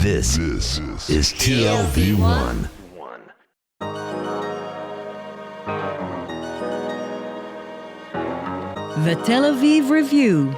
This is TLV1. The Tel Aviv Review.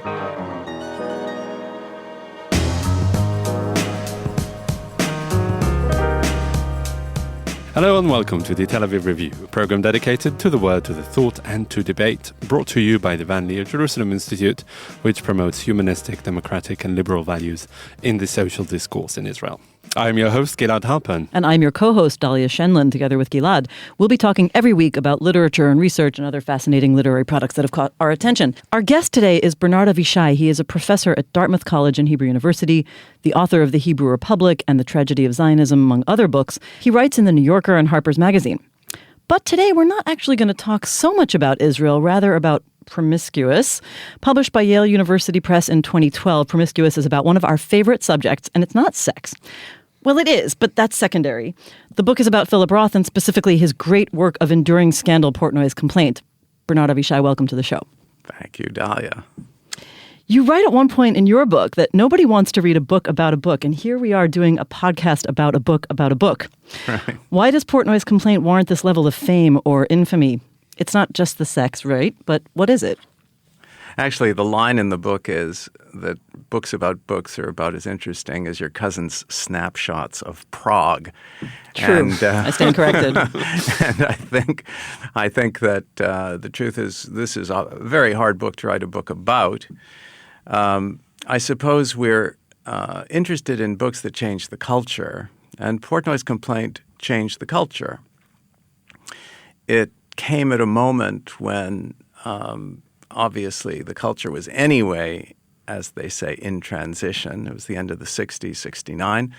Hello and welcome to the Tel Aviv Review, a program dedicated to the word, to the thought and to debate, brought to you by the Van Leer Jerusalem Institute, which promotes humanistic, democratic and liberal values in the social discourse in Israel. I'm your host, Gilad Halpern. And I'm your co-host, Dahlia Shenlin, together with Gilad. We'll be talking every week about literature and research and other fascinating literary products that have caught our attention. Our guest today is Bernard Avishai. He is a professor at Dartmouth College and Hebrew University, the author of The Hebrew Republic and The Tragedy of Zionism, among other books. He writes in The New Yorker and Harper's Magazine. But today we're not actually going to talk so much about Israel, rather about Promiscuous. Published by Yale University Press in 2012, Promiscuous is about one of our favorite subjects, and it's not sex. Well, it is, but that's secondary. The book is about Philip Roth and specifically his great work of enduring scandal, Portnoy's Complaint. Bernard Avishai, welcome to the show. Thank you, Dahlia. You write at one point in your book that nobody wants to read a book about a book, and here we are doing a podcast about a book about a book. Right. Why does Portnoy's Complaint warrant this level of fame or infamy? It's not just the sex, right? But what is it? Actually, the line in the book is that books about books are about as interesting as your cousin's snapshots of Prague. True. And, I stand corrected. And I think that the truth is this is a very hard book to write a book about. I suppose we're interested in books that change the culture, and Portnoy's Complaint changed the culture. It came at a moment when obviously the culture was anyway, as they say, in transition. It was the end of the 60s, 69.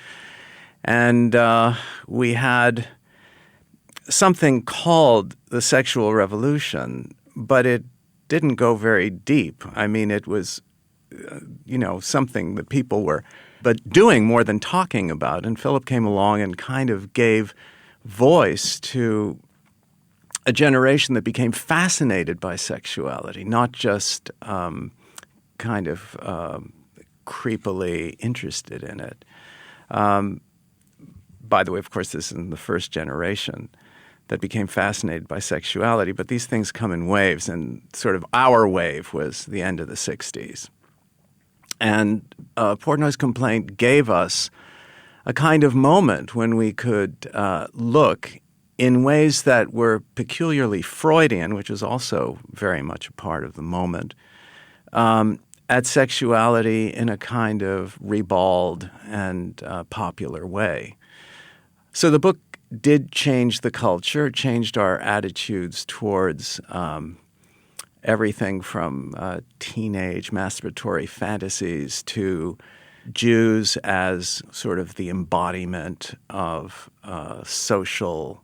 And we had something called the sexual revolution, but it didn't go very deep. I mean, it was, something that people were doing more than talking about. And Philip came along and kind of gave voice to a generation that became fascinated by sexuality, not just creepily interested in it. By the way, of course, this is the first generation that became fascinated by sexuality, but these things come in waves, and sort of our wave was the end of the 60s. And Portnoy's Complaint gave us a kind of moment when we could look in ways that were peculiarly Freudian, which was also very much a part of the moment, at sexuality in a kind of ribald and popular way. So the book did change the culture, changed our attitudes towards everything from teenage masturbatory fantasies to Jews as sort of the embodiment of social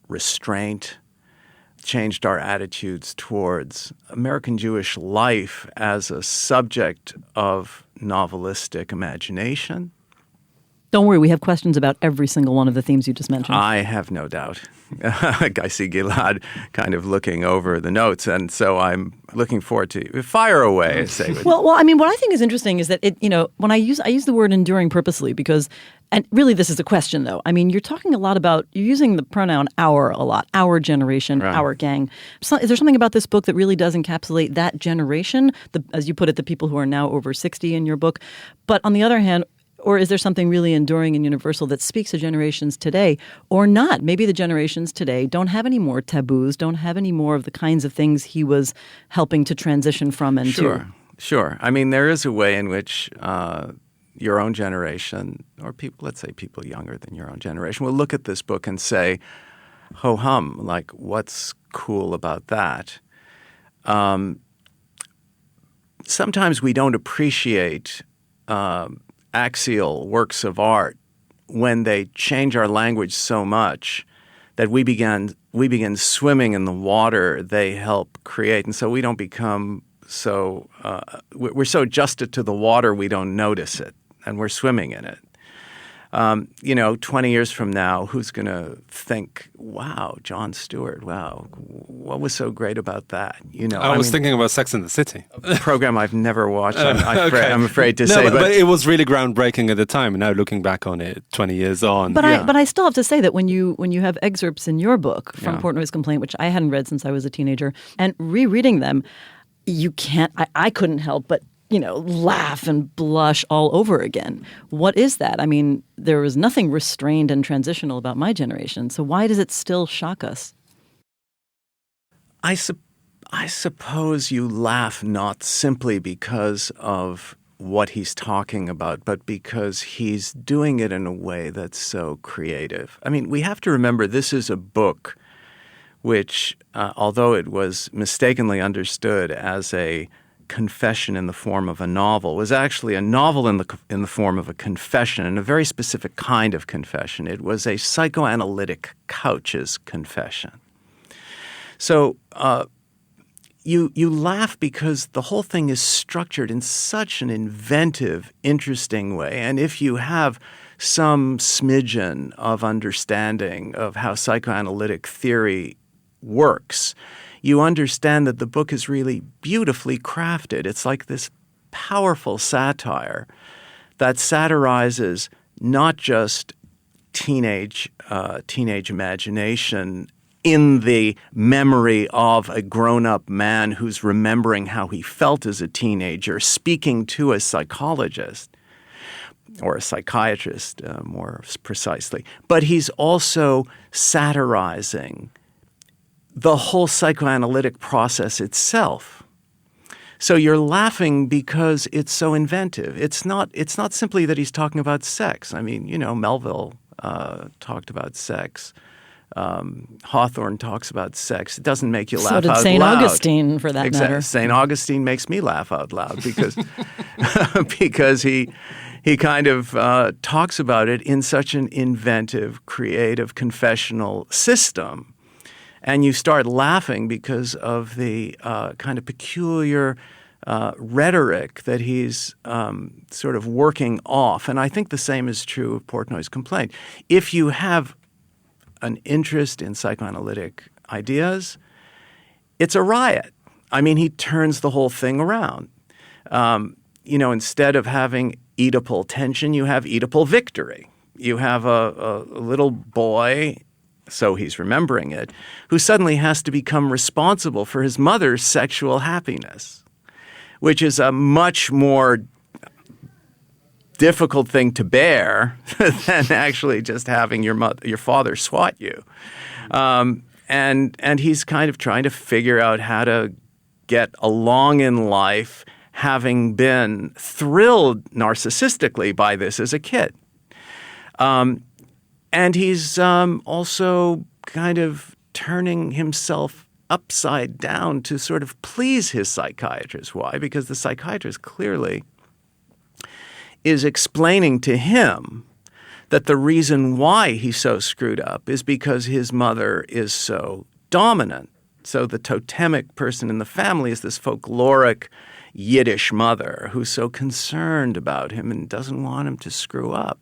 restraint, changed our attitudes towards American Jewish life as a subject of novelistic imagination. Don't worry, we have questions about every single one of the themes you just mentioned. I have no doubt. I see Gilad kind of looking over the notes, and so I'm looking forward to fire away. I say. Well, I mean, what I think is interesting is that when I use the word enduring purposely because, and really this is a question though. I mean, you're talking a lot about you're using the pronoun our a lot, our generation, right. Our gang. So, is there something about this book that really does encapsulate that generation, as you put it, the people who are now over 60 in your book? But on the other hand. Or is there something really enduring and universal that speaks to generations today or not? Maybe the generations today don't have any more taboos, don't have any more of the kinds of things he was helping to transition from and to. Sure. I mean, there is a way in which your own generation or let's say people younger than your own generation will look at this book and say, ho-hum, like what's cool about that? Sometimes we don't appreciate axial works of art when they change our language so much that we begin swimming in the water they help create, and so we don't become so we're so adjusted to the water we don't notice it, and we're swimming in it. 20 years from now, who's going to think, wow, Jon Stewart, wow, what was so great about that? I was thinking about Sex and the City. A program I've never watched, Okay. I'm afraid to say. But it was really groundbreaking at the time, and now looking back on it 20 years on. But I still have to say that when you have excerpts in your book from Portnoy's Complaint, which I hadn't read since I was a teenager, and rereading them, you can't, I couldn't help but laugh and blush all over again. What is that? I mean, there was nothing restrained and transitional about my generation. So why does it still shock us? I suppose you laugh not simply because of what he's talking about, but because he's doing it in a way that's so creative. I mean, we have to remember this is a book which, although it was mistakenly understood as a confession in the form of a novel, was actually a novel in the form of a confession, and a very specific kind of confession. It was a psychoanalytic couch's confession. So you laugh because the whole thing is structured in such an inventive, interesting way. And if you have some smidgen of understanding of how psychoanalytic theory works, you understand that the book is really beautifully crafted. It's like this powerful satire that satirizes not just teenage imagination in the memory of a grown-up man who's remembering how he felt as a teenager, speaking to a psychologist or a psychiatrist, more precisely. But he's also satirizing the whole psychoanalytic process itself. So you're laughing because it's so inventive. It's not simply that he's talking about sex. I mean, Melville talked about sex. Hawthorne talks about sex. It doesn't make you laugh out loud. So did St. Augustine, for that matter. St. Augustine makes me laugh out loud because because he kind of talks about it in such an inventive, creative, confessional system. And you start laughing because of the kind of peculiar rhetoric that he's sort of working off. And I think the same is true of Portnoy's Complaint. If you have an interest in psychoanalytic ideas, it's a riot. I mean, he turns the whole thing around. Instead of having Oedipal tension, you have Oedipal victory. You have a little boy, so he's remembering it, who suddenly has to become responsible for his mother's sexual happiness, which is a much more difficult thing to bear than actually just having your father swat you. And he's kind of trying to figure out how to get along in life, having been thrilled narcissistically by this as a kid. And he's also kind of turning himself upside down to sort of please his psychiatrist. Why? Because the psychiatrist clearly is explaining to him that the reason why he's so screwed up is because his mother is so dominant. So the totemic person in the family is this folkloric Yiddish mother who's so concerned about him and doesn't want him to screw up.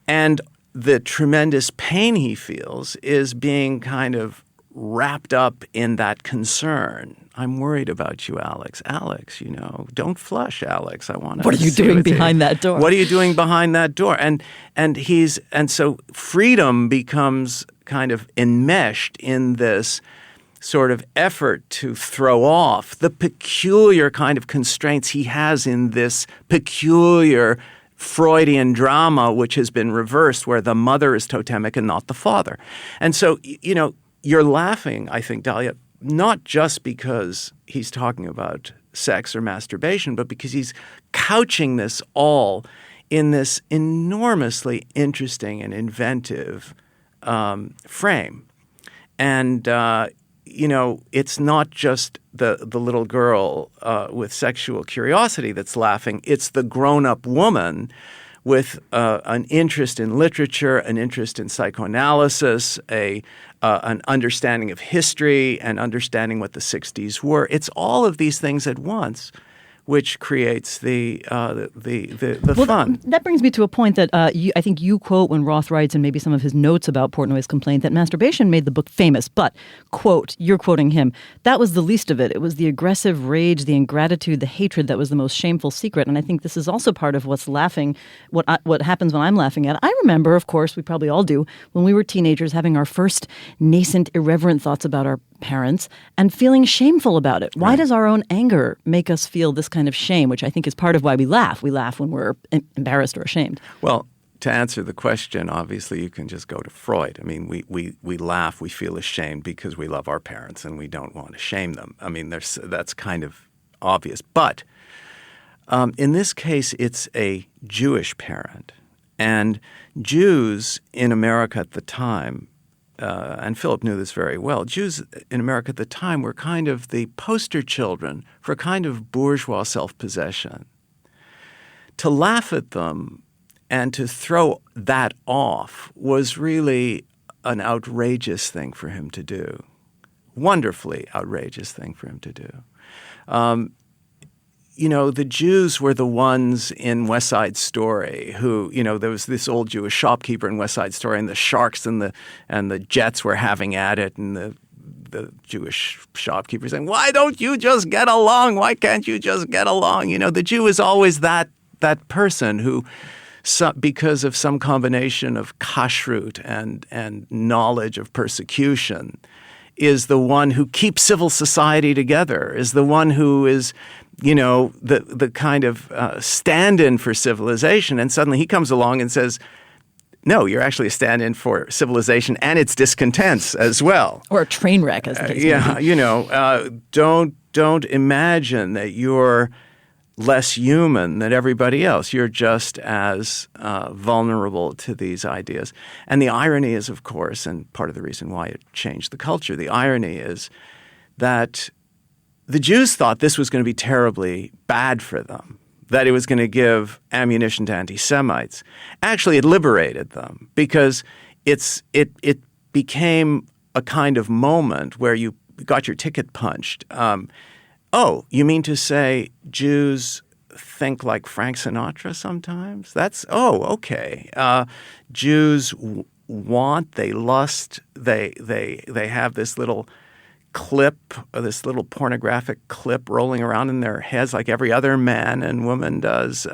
And the tremendous pain he feels is being kind of wrapped up in that concern. I'm worried about you, Alex. Alex, don't flush, Alex. I want to. What are you doing behind that door? What are you doing behind that door? And so freedom becomes kind of enmeshed in this sort of effort to throw off the peculiar kind of constraints he has in this peculiar Freudian drama, which has been reversed, where the mother is totemic and not the father. And so, you're laughing, I think, Dahlia, not just because he's talking about sex or masturbation, but because he's couching this all in this enormously interesting and inventive frame. And, it's not just the little girl with sexual curiosity that's laughing. It's the grown-up woman with an interest in literature, an interest in psychoanalysis, an understanding of history, and understanding what the 60s were. It's all of these things at once, which creates the fun. That brings me to a point that I think you quote when Roth writes, and maybe some of his notes about Portnoy's complaint, that masturbation made the book famous. But, quote, you're quoting him, that was the least of it. It was the aggressive rage, the ingratitude, the hatred that was the most shameful secret. And I think this is also part of what happens when I'm laughing at. I remember, of course, we probably all do, when we were teenagers having our first nascent, irreverent thoughts about our parents and feeling shameful about it. Why does our own anger make us feel this kind of shame, which I think is part of why we laugh? We laugh when we're embarrassed or ashamed. Well, to answer the question, obviously you can just go to Freud. I mean, we laugh, we feel ashamed because we love our parents and we don't want to shame them. I mean, that's kind of obvious. But in this case, it's a Jewish parent. And Jews in America at the time, and Philip knew this very well, Jews in America at the time were kind of the poster children for a kind of bourgeois self-possession. To laugh at them and to throw that off was really an outrageous thing for him to do. Wonderfully outrageous thing for him to do. The Jews were the ones in West Side Story who, there was this old Jewish shopkeeper in West Side Story, and the sharks and the jets were having at it, and the Jewish shopkeeper saying, "Why don't you just get along? Why can't you just get along?" The Jew is always that person who, because of some combination of kashrut and knowledge of persecution, is the one who keeps civil society together, is the one who is the kind of stand-in for civilization. And suddenly he comes along and says, no, you're actually a stand-in for civilization and its discontents as well. Or a train wreck, as the case may be. Don't imagine that you're less human than everybody else. You're just as vulnerable to these ideas. And the irony is, of course, and part of the reason why it changed the culture, the irony is that the Jews thought this was going to be terribly bad for them, that it was going to give ammunition to anti-Semites. Actually, it liberated them because it became a kind of moment where you got your ticket punched. Oh, you mean to say Jews think like Frank Sinatra sometimes? Okay. Jews want, they lust, they have this little clip, this little pornographic clip rolling around in their heads like every other man and woman does.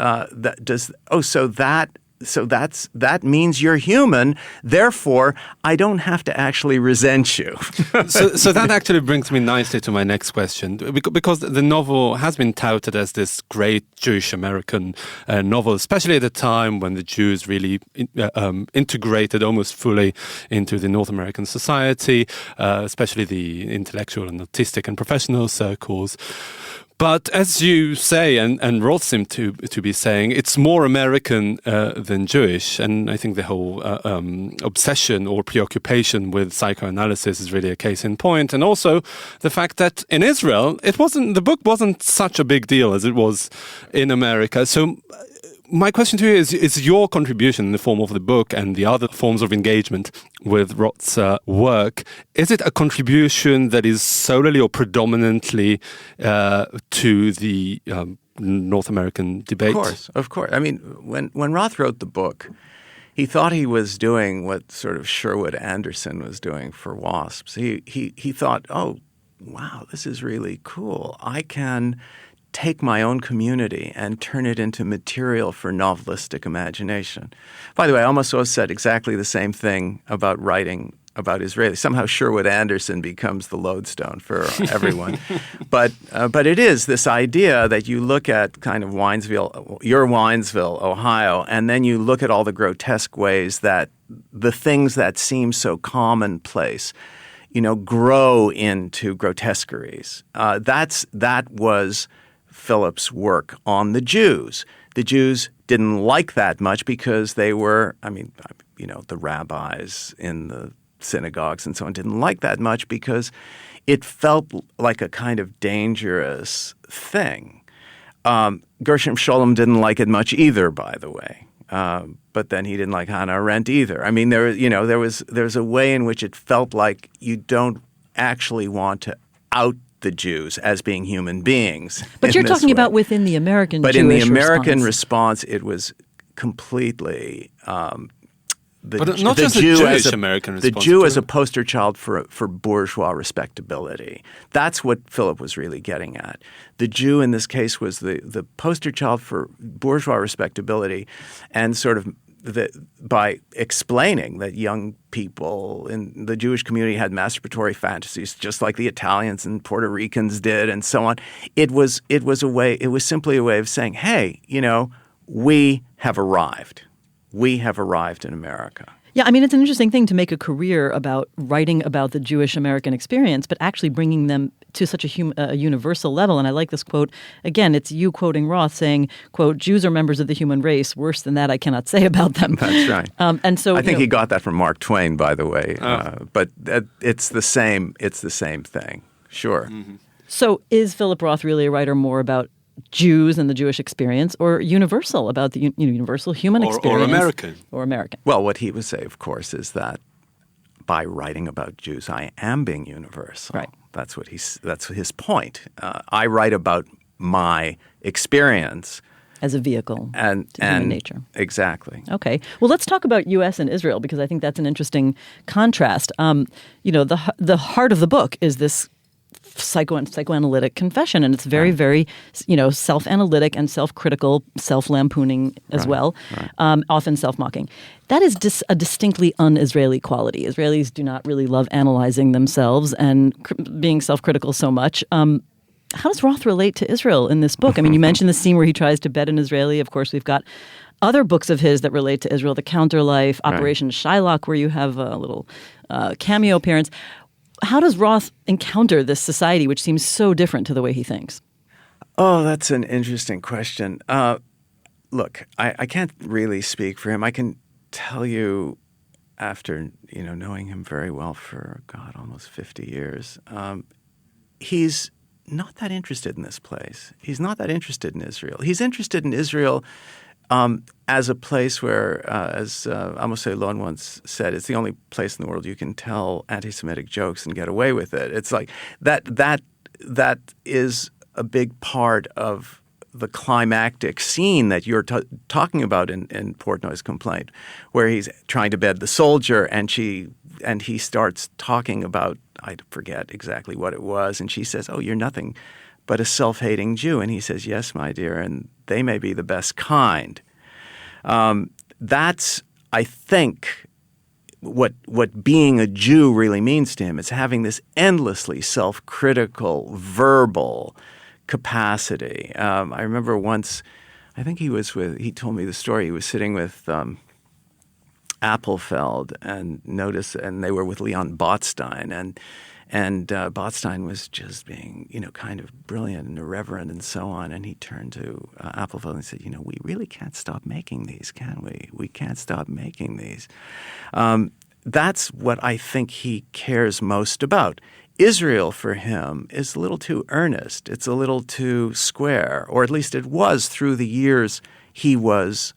So that means you're human. Therefore, I don't have to actually resent you. so that actually brings me nicely to my next question, because the novel has been touted as this great Jewish American novel, especially at a time when the Jews really integrated almost fully into the North American society, especially the intellectual and artistic and professional circles. But as you say, and Roth seemed to be saying, it's more American than Jewish. And I think the whole obsession or preoccupation with psychoanalysis is really a case in point. And also the fact that in Israel, the book wasn't such a big deal as it was in America. So my question to you is your contribution in the form of the book and the other forms of engagement with Roth's work, is it a contribution that is solely or predominantly to the North American debate? Of course. I mean, when Roth wrote the book, he thought he was doing what sort of Sherwood Anderson was doing for WASPs. He thought, oh, wow, this is really cool. I can take my own community and turn it into material for novelistic imagination. By the way, I almost said exactly the same thing about writing about Israelis. Somehow Sherwood Anderson becomes the lodestone for everyone. But it is this idea that you look at kind of your Winesville, Ohio, and then you look at all the grotesque ways that the things that seem so commonplace, grow into grotesqueries. That was Philip's work on the Jews. The Jews didn't like that much because they were, the rabbis in the synagogues and so on didn't like that much because it felt like a kind of dangerous thing. Gershom Scholem didn't like it much either, by the way. But then he didn't like Hannah Arendt either. I mean, there's a way in which it felt like you don't actually want to out the Jews as being human beings. But you're talking about within the American But Jewish in the American response, it was completely But not just the Jewish American response. The Jew too. as a poster child for bourgeois respectability. That's what Philip was really getting at. The Jew in this case was the poster child for bourgeois respectability, and sort of by explaining that young people in the Jewish community had masturbatory fantasies just like the Italians and Puerto Ricans did and so on. It was simply a way of saying, hey, we have arrived. We have arrived in America. Yeah, I mean, it's an interesting thing to make a career about writing about the Jewish American experience, but actually bringing them to such a universal level. And I like this quote. Again, it's you quoting Roth saying, quote, Jews are members of the human race. Worse than that, I cannot say about them. That's right. And so I think he got that from Mark Twain, by the way. But it's the same. It's the same thing. Sure. Mm-hmm. So is Philip Roth really a writer more about Jews and the Jewish experience, or universal about the universal human experience, or American? Well, what he would say, of course, is that by writing about Jews, I am being universal. Right. That's his point. I write about my experience as a vehicle to human nature. Exactly. Okay. Well, let's talk about U.S. and Israel, because I think that's an interesting contrast. The heart of the book is this psychoanalytic confession, and it's very, very, self-analytic and self-critical, self-lampooning as well, often self-mocking. That is a distinctly un-Israeli quality. Israelis do not really love analyzing themselves and being self-critical so much. How does Roth relate to Israel in this book? I mean, you mentioned the scene where he tries to bed an Israeli. Of course, we've got other books of his that relate to Israel, The Counterlife, Operation Shylock, where you have a little cameo appearance. How does Roth encounter this society, which seems so different to the way he thinks? Oh, that's an interesting question. Look, I can't really speak for him. I can tell you, after knowing him very well for almost 50 years, he's not that interested in this place. He's not that interested in Israel. He's interested in Israel as a place where, as Amos Elon once said, it's the only place in the world you can tell anti-Semitic jokes and get away with it. It's like that is a big part of the climactic scene that you're talking about in Portnoy's complaint, where he's trying to bed the soldier and he starts talking about, I forget exactly what it was, and she says, "Oh, you're nothing but a self-hating Jew." And he says, "Yes, my dear, and they may be the best kind." That's, I think, what being a Jew really means to him. It's having this endlessly self-critical, verbal capacity. I remember once, I think he told me the story. He was sitting with Appelfeld and they were with Leon Botstein, and Botstein was just being, kind of brilliant and irreverent and so on. And he turned to Appelfeld and said, "We really can't stop making these, can we? We can't stop making these." That's what I think he cares most about. Israel, for him, is a little too earnest. It's a little too square, or at least it was through the years he was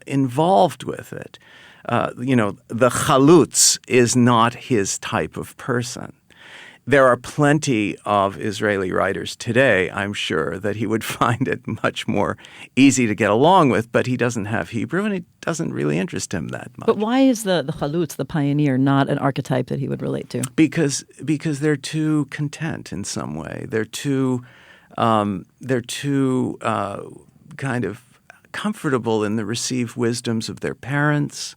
involved with it. The chalutz is not his type of person. There are plenty of Israeli writers today, I'm sure, that he would find it much more easy to get along with, but he doesn't have Hebrew, and it doesn't really interest him that much. But why is the chalutz, the pioneer, not an archetype that he would relate to? Because they're too content in some way. They're too kind of comfortable in the received wisdoms of their parents.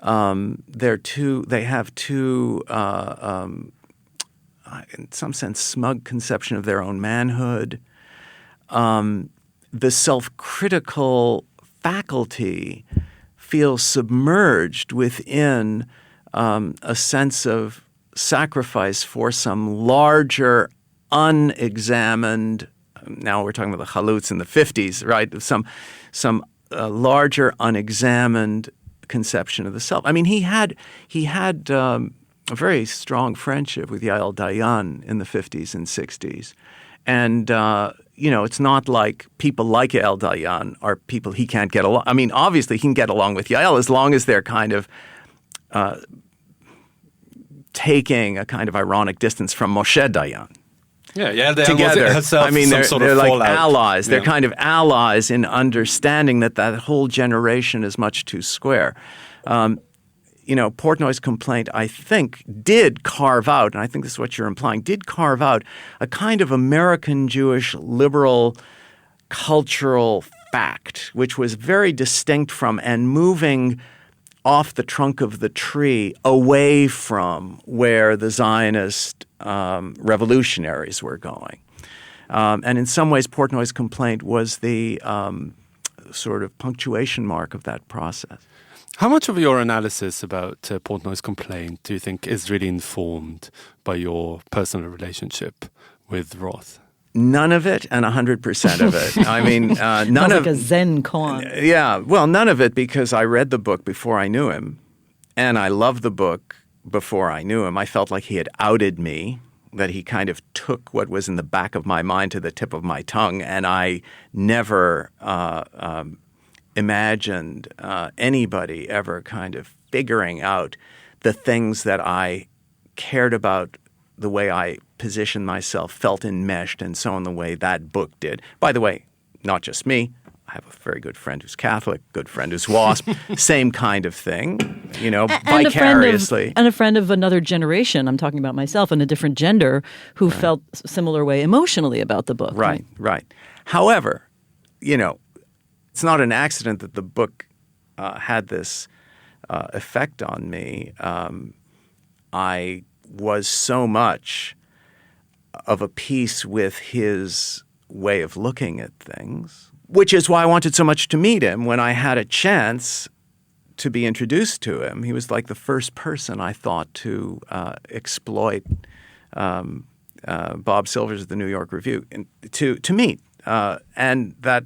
They have too in some sense, smug conception of their own manhood. The self-critical faculty feels submerged within a sense of sacrifice for some larger, unexamined. Now we're talking about the chalutz in the 50s, right? Some larger, unexamined conception of the self. I mean, he had a very strong friendship with Yael Dayan in the 50s and 60s. And, it's not like people like Yael Dayan are people he can't get along. I mean, obviously he can get along with Yael as long as they're kind of taking a kind of ironic distance from Moshe Dayan. Yeah. Together. Herself, I mean, some they're like fallout. allies. Yeah. They're kind of allies in understanding that whole generation is much too square. Portnoy's complaint, I think, did carve out, and I think this is what you're implying, did carve out a kind of American Jewish liberal cultural fact, which was very distinct from and moving off the trunk of the tree away from where the Zionist revolutionaries were going. And in some ways, Portnoy's complaint was the sort of punctuation mark of that process. How much of your analysis about Portnoy's complaint do you think is really informed by your personal relationship with Roth? None of it and 100% of it. I mean, none of like a Zen koan. Yeah, well, none of it because I read the book before I knew him, and I loved the book before I knew him. I felt like he had outed me, that he kind of took what was in the back of my mind to the tip of my tongue, and I never imagined anybody ever kind of figuring out the things that I cared about, the way I positioned myself, felt enmeshed, and so on, the way that book did. By the way, not just me. I have a very good friend who's Catholic, good friend who's WASP, same kind of thing, vicariously. And a friend of another generation, I'm talking about myself, and a different gender, who felt a similar way emotionally about the book. Right. However, it's not an accident that the book had this effect on me. I was so much of a piece with his way of looking at things, which is why I wanted so much to meet him. When I had a chance to be introduced to him, he was like the first person I thought to exploit Bob Silvers of the New York Review to meet. And that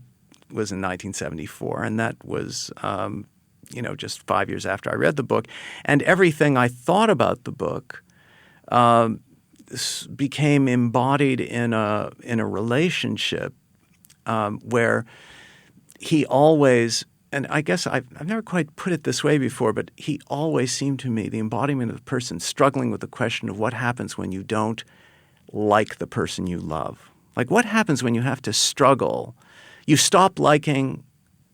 was in 1974, and that was just 5 years after I read the book. And everything I thought about the book became embodied in a relationship where he always, and I guess I've never quite put it this way before, but he always seemed to me the embodiment of the person struggling with the question of what happens when you don't like the person you love. Like, what happens when you have to struggle? You stop liking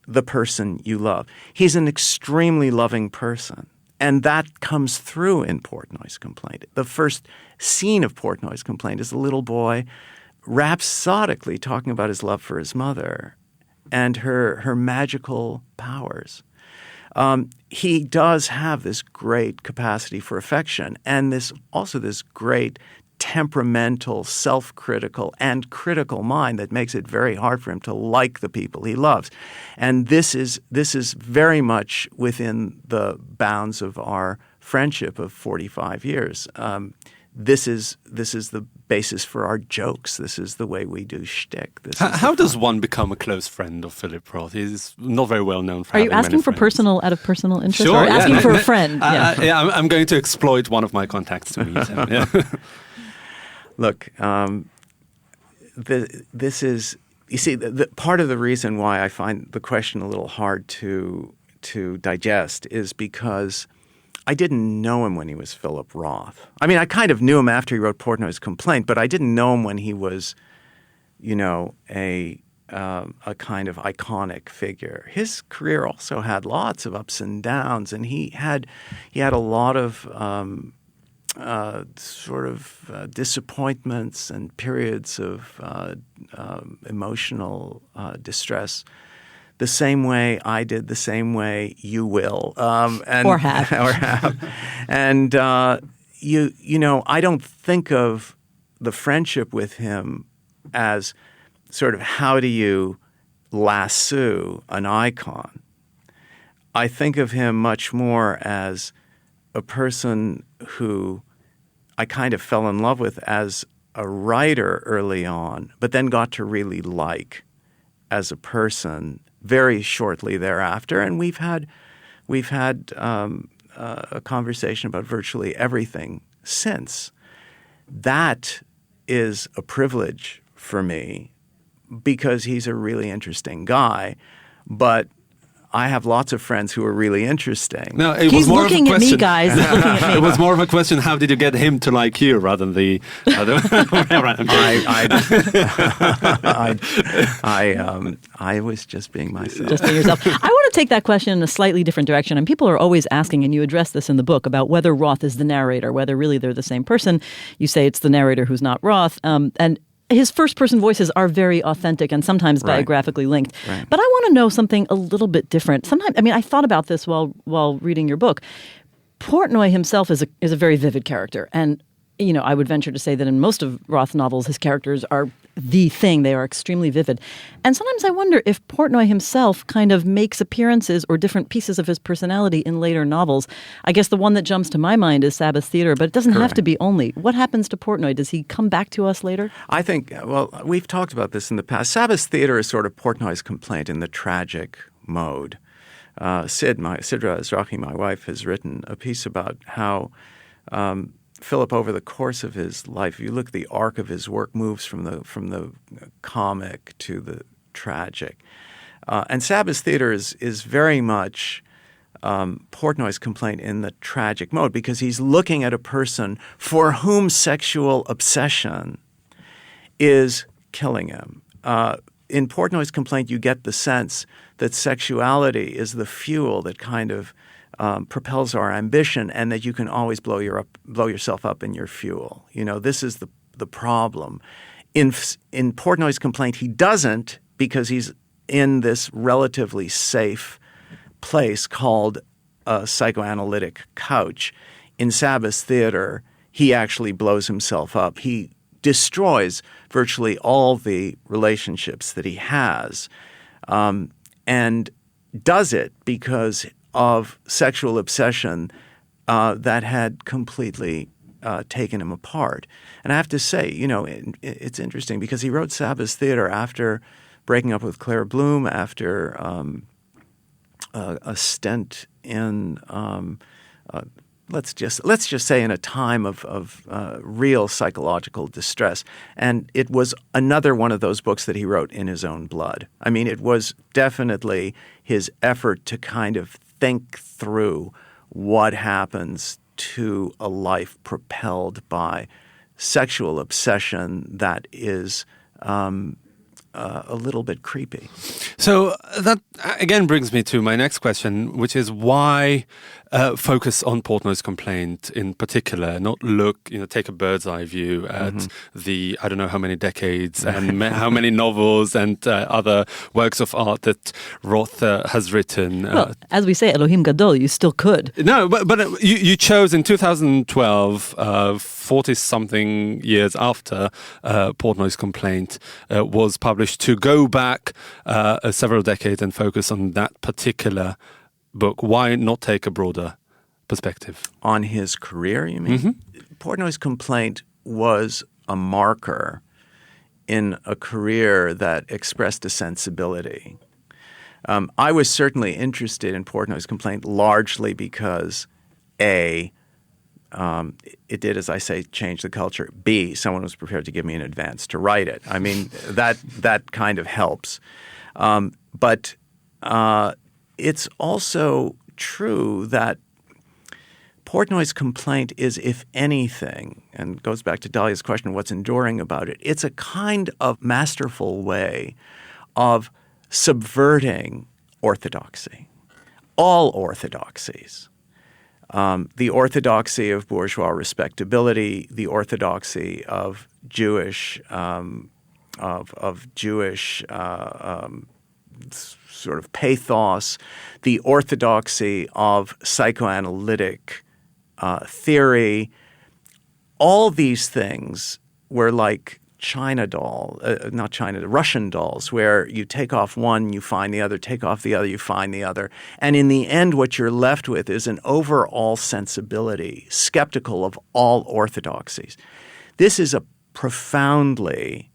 the person you love. He's an extremely loving person. And that comes through in Portnoy's complaint. The first scene of Portnoy's complaint is a little boy rhapsodically talking about his love for his mother and her magical powers. He does have this great capacity for affection and this great temperamental, self-critical, and critical mind that makes it very hard for him to like the people he loves. And this is very much within the bounds of our friendship of 45 years. This is the basis for our jokes. This is the way we do shtick. How does one become a close friend of Philip Roth? He's not very well known for Are you having asking many for friends. out of personal interest? Sure, or asking for a friend? I'm going to exploit one of my contacts to meet him. Yeah. Look, this is, you see, the part of the reason why I find the question a little hard to digest is because I didn't know him when he was Philip Roth. I mean, I kind of knew him after he wrote Portnoy's complaint, but I didn't know him when he was, a kind of iconic figure. His career also had lots of ups and downs, and he had a lot of disappointments and periods of emotional distress. The same way I did, the same way you will, or have. And I don't think of the friendship with him as sort of how do you lasso an icon. I think of him much more as a person who I kind of fell in love with as a writer early on, but then got to really like as a person very shortly thereafter. And we've had a conversation about virtually everything since. That is a privilege for me because he's a really interesting guy, but I have lots of friends who are really interesting. No, it was He's more looking of a at me, question. guys. He's looking at me. It was more of a question: how did you get him to like you, rather than the other way around? I was just being myself. Just be yourself. I want to take that question in a slightly different direction. And people are always asking, and you address this in the book, about whether Roth is the narrator, whether really they're the same person. You say it's the narrator who's not Roth. And his first-person voices are very authentic and sometimes biographically linked. Right. But I want to know something a little bit different. Sometimes, I mean, I thought about this while reading your book. Portnoy himself is a very vivid character. And, you know, I would venture to say that in most of Roth's novels, his characters are the thing. They are extremely vivid. And sometimes I wonder if Portnoy himself kind of makes appearances or different pieces of his personality in later novels. I guess the one that jumps to my mind is Sabbath Theater, but it doesn't have to be only. What happens to Portnoy? Does he come back to us later? I think, well, we've talked about this in the past. Sabbath Theater is sort of Portnoy's complaint in the tragic mode. Sidra Ezrahi, my wife, has written a piece about how Philip, over the course of his life, if you look at the arc of his work, moves from the comic to the tragic. And Sabbath Theater is very much Portnoy's complaint in the tragic mode, because he's looking at a person for whom sexual obsession is killing him. In Portnoy's complaint, you get the sense that sexuality is the fuel that kind of propels our ambition, and that you can always blow yourself up in your fuel. You know, this is the problem. In Portnoy's complaint, he doesn't, because he's in this relatively safe place called a psychoanalytic couch. In Sabbath Theater, he actually blows himself up. He destroys virtually all the relationships that he has, and does it because of sexual obsession that had completely taken him apart. And I have to say, you know, it's interesting because he wrote Sabbath Theater after breaking up with Claire Bloom, after a stint in let's just say in a time of real psychological distress. And it was another one of those books that he wrote in his own blood. I mean, it was definitely his effort to kind of think through what happens to a life propelled by sexual obsession that is a little bit creepy. So that again brings me to my next question, which is why focus on Portnoy's complaint in particular, not take a bird's eye view at the, I don't know how many decades and how many novels and other works of art that Roth has written. Well, as we say, Elohim Gadol, you still could. No, but you chose in 2012, 40-something years after Portnoy's complaint was published, to go back several decades and focus on that particular book. Why not take a broader perspective? On his career, you mean? Mm-hmm. Portnoy's complaint was a marker in a career that expressed a sensibility. I was certainly interested in Portnoy's complaint largely because, A, it did, as I say, change the culture. B, someone was prepared to give me an advance to write it. I mean, that kind of helps. But it's also true that Portnoy's complaint is, if anything, and goes back to Dahlia's question, what's enduring about it, it's a kind of masterful way of subverting orthodoxy, all orthodoxies. The orthodoxy of bourgeois respectability, the orthodoxy of Jewish sort of pathos, the orthodoxy of psychoanalytic theory. All these things were like Russian dolls, where you take off one, you find the other, take off the other, you find the other. And in the end, what you're left with is an overall sensibility, skeptical of all orthodoxies. This is a profoundly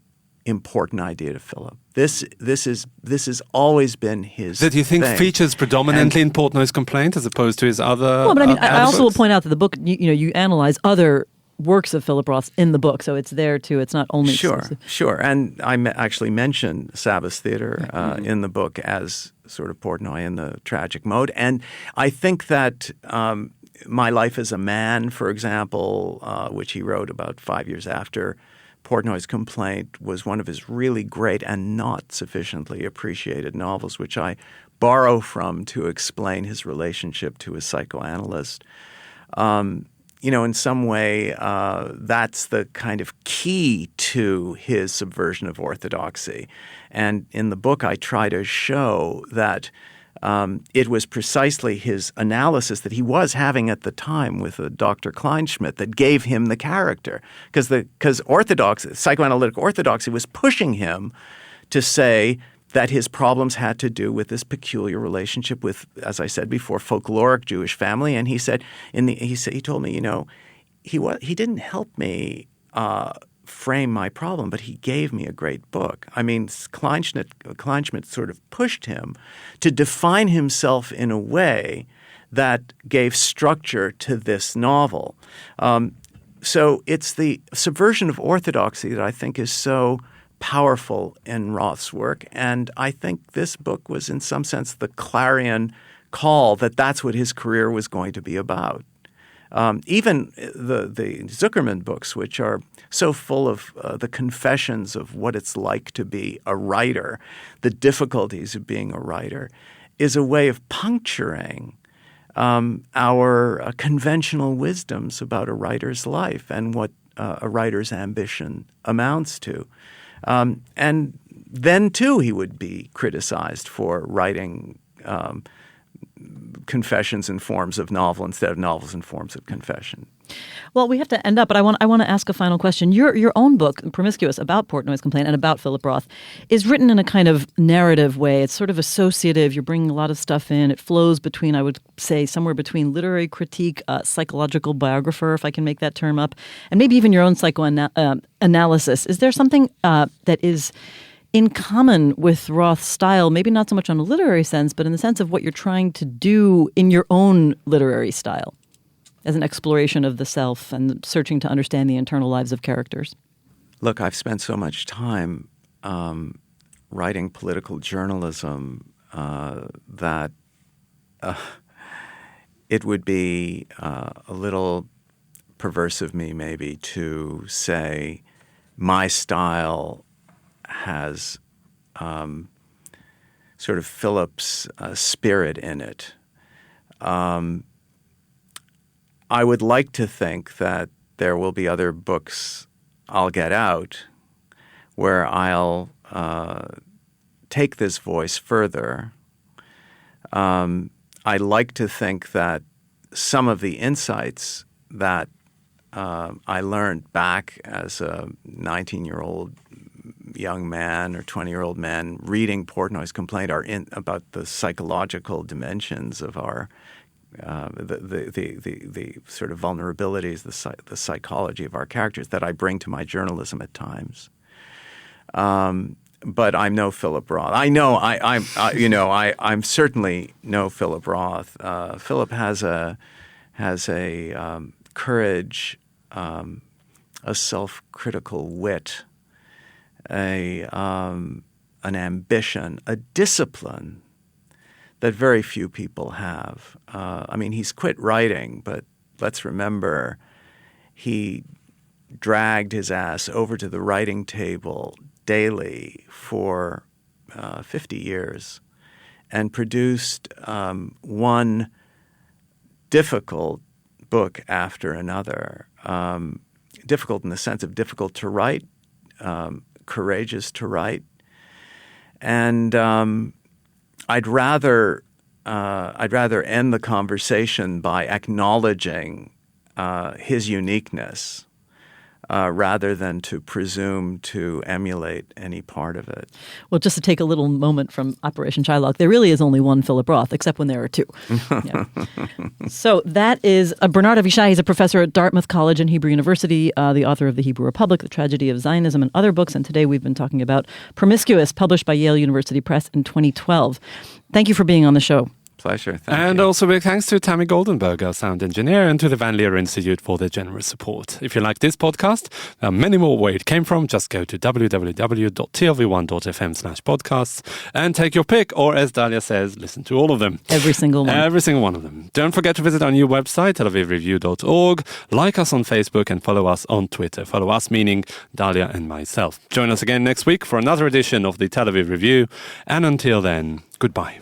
important idea to Philip. This has always been his That you think thing. features predominantly in Portnoy's complaint as opposed to his other. Well, but I mean, I also will books? point out that the book, you analyze other works of Philip Roth in the book, so it's there too. It's not only Sure. And I actually mentioned Sabbath Theatre in the book as sort of Portnoy in the tragic mode. And I think that My Life as a Man, for example, which he wrote about 5 years after Portnoy's complaint, was one of his really great and not sufficiently appreciated novels, which I borrow from to explain his relationship to his psychoanalyst. In some way, that's the kind of key to his subversion of orthodoxy. And in the book, I try to show that it was precisely his analysis that he was having at the time with Dr. Kleinschmidt that gave him the character. Because psychoanalytic orthodoxy was pushing him to say that his problems had to do with this peculiar relationship with, as I said before, folkloric Jewish family. And he said, he told me, he didn't help me frame my problem, but he gave me a great book. I mean, Kleinschmidt sort of pushed him to define himself in a way that gave structure to this novel. So it's the subversion of orthodoxy that I think is so powerful in Roth's work. And I think this book was in some sense the clarion call that that's what his career was going to be about. Even the Zuckerman books, which are so full of the confessions of what it's like to be a writer, the difficulties of being a writer, is a way of puncturing our conventional wisdoms about a writer's life and what a writer's ambition amounts to. And then, too, he would be criticized for writing confessions in forms of novel instead of novels in forms of confession. Well, we have to end up, but I want to ask a final question. Your own book, Promiscuous, about Portnoy's complaint and about Philip Roth, is written in a kind of narrative way. It's sort of associative. You're bringing a lot of stuff in. It flows between, I would say, somewhere between literary critique, psychological biographer, if I can make that term up, and maybe even your own psychoanalysis. Is there something that is in common with Roth's style, maybe not so much on a literary sense, but in the sense of what you're trying to do in your own literary style as an exploration of the self and searching to understand the internal lives of characters? Look, I've spent so much time writing political journalism that it would be a little perverse of me maybe to say my style has sort of Philip's spirit in it. I would like to think that there will be other books I'll get out where I'll take this voice further. I like to think that some of the insights that I learned back as a 19-year-old young man or 20-year-old man reading Portnoy's complaint are about the psychological dimensions of our the sort of vulnerabilities, the psychology of our characters that I bring to my journalism at times. But I'm no Philip Roth. I know I'm certainly no Philip Roth. Philip has a courage, a self-critical wit, an ambition, a discipline that very few people have. He's quit writing, but let's remember he dragged his ass over to the writing table daily for 50 years and produced one difficult book after another. Difficult in the sense of difficult to write, courageous to write. And I'd rather end the conversation by acknowledging his uniqueness rather than to presume to emulate any part of it. Well, just to take a little moment from Operation Shylock, there really is only one Philip Roth, except when there are two. Yeah. So that is Bernard Avishai. He's a professor at Dartmouth College and Hebrew University, the author of The Hebrew Republic, The Tragedy of Zionism, and other books. And today we've been talking about Promiscuous, published by Yale University Press in 2012. Thank you for being on the show. Pleasure. Thank And you. also big thanks to Tammy Goldenberg, our sound engineer, and to the Van Leer Institute for their generous support. If you like this podcast, there are many more where it came from. Just go to www.tlv1.fm/podcasts and take your pick, or as Dalia says, listen to all of them. Every single one. Every single one of them. Don't forget to visit our new website, telavivreview.org. Like us on Facebook and follow us on Twitter. Follow us meaning Dalia and myself. Join us again next week for another edition of the Tel Aviv Review. And until then, goodbye.